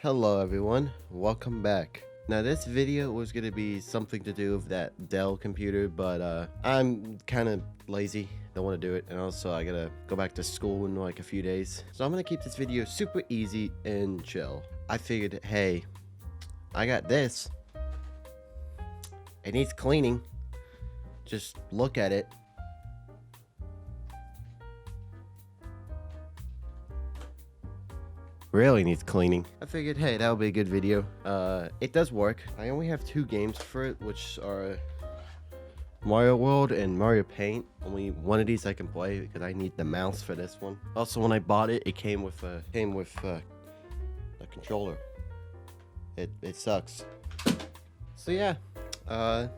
Hello everyone, welcome back. Now this video was going to be something to do with that Dell computer, but I'm kind of lazy, don't want to do it, and also I gotta go back to school in like a few days. So I'm going to keep this video super easy and chill. I figured, hey, I got this. It needs cleaning. Just look at it. Really needs cleaning. I figured, hey, that would be a good video. It does work. I only have 2 games for it, which are Mario World and Mario Paint. Only one of these I can play because I need the mouse for this one. Also, when I bought it, it came with a controller. It sucks. So yeah,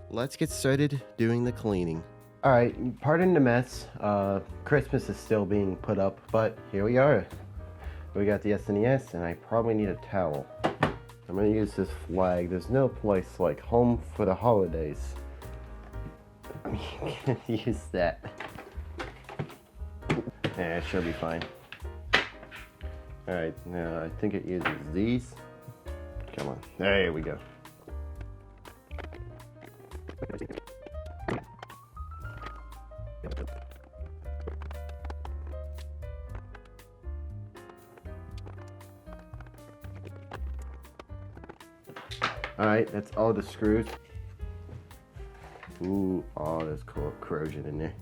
let's get started doing the cleaning. All right, pardon the mess. Christmas is still being put up, but here we are. We got the SNES, and I probably need a towel. I'm gonna use this flag. There's no place like home for the holidays. I'm gonna use that. Yeah, it should be fine. Alright, now I think it uses these. Come on, there we go. Alright, that's all the screws. Ooh, oh, there's corrosion in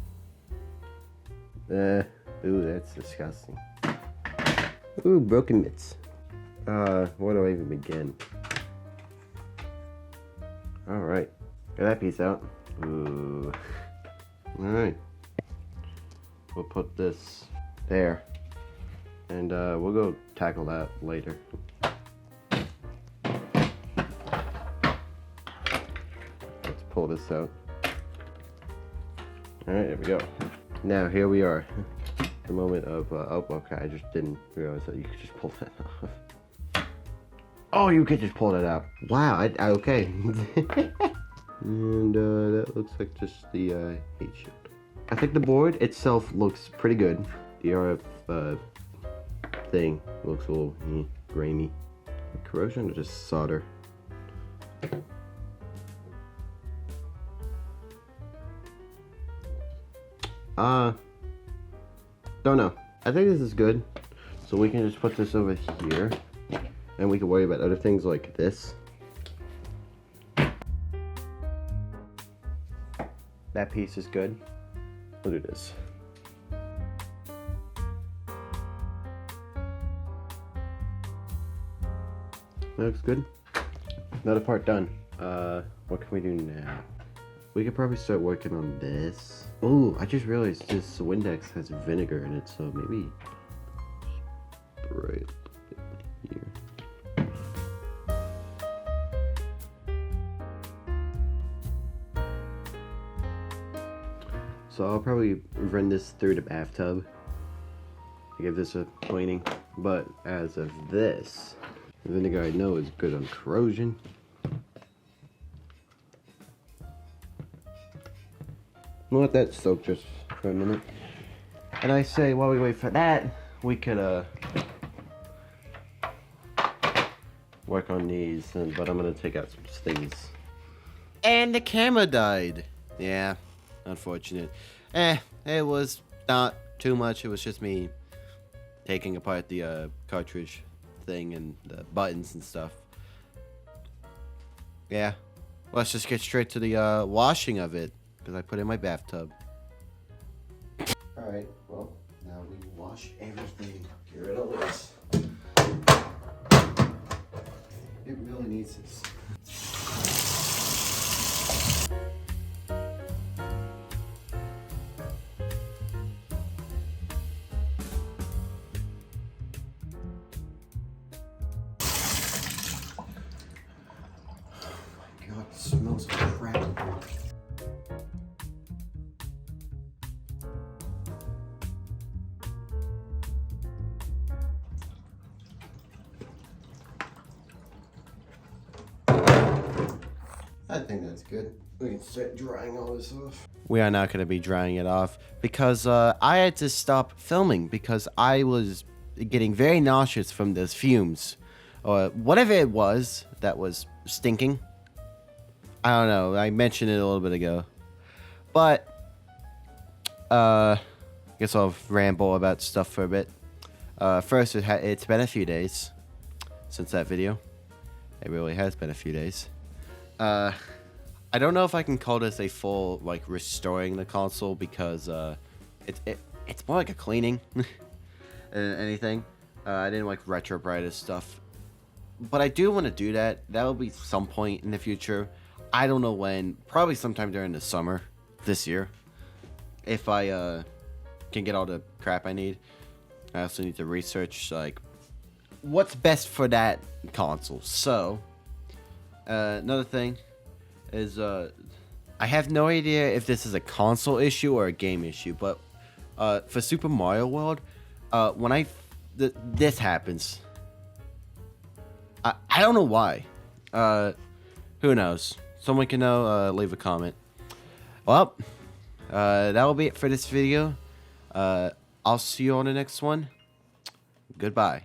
there. Ooh, that's disgusting. Ooh, broken mitts. Where do I even begin? Alright, get that piece out. Ooh. Alright. We'll put this there. And, we'll go tackle that later. Pull this out. Alright, there we go. Now here we are. The moment of oh, okay, I just didn't realize that you could just pull that off. Oh, you could just pull that out. Wow, okay. And that looks like just the heat shield. I think the board itself looks pretty good. The RF thing looks a little grainy. Corrosion or just solder? Don't know. I think this is good. So we can just put this over here. And we can worry about other things like this. That piece is good. We'll do this. That looks good. Another part done. What can we do now? We could probably start working on this. Oh, I just realized this Windex has vinegar in it, so maybe right here. So I'll probably run this through the bathtub to give this a cleaning. But as of this, vinegar I know is good on corrosion. We'll let that soak just for a minute. And I say while we wait for that, we could work on these, but I'm gonna take out some things. And the camera died. Yeah, unfortunate. It was not too much. It was just me taking apart the cartridge thing and the buttons and stuff. Yeah, let's just get straight to the washing of it. Because I put it in my bathtub. Alright, well, now we wash everything. Get rid of this. It really needs this. Oh my god, it smells like crap. I think that's good. We can start drying all this off. We are not going to be drying it off because I had to stop filming because I was getting very nauseous from those fumes or whatever it was that was stinking. I don't know. I mentioned it a little bit ago. But, I guess I'll ramble about stuff for a bit. First, it's been a few days since that video. It really has been a few days. I don't know if I can call this a full, like, restoring the console because, it's more like a cleaning than anything. I didn't, like, retro-bright this stuff. But I do want to do that. That'll be some point in the future. I don't know when. Probably sometime during the summer this year. If I, can get all the crap I need. I also need to research, like, what's best for that console. So, another thing is, I have no idea if this is a console issue or a game issue, but, for Super Mario World, when this happens, I don't know why. Who knows? Someone can know, leave a comment. Well, that will be it for this video. I'll see you on the next one. Goodbye.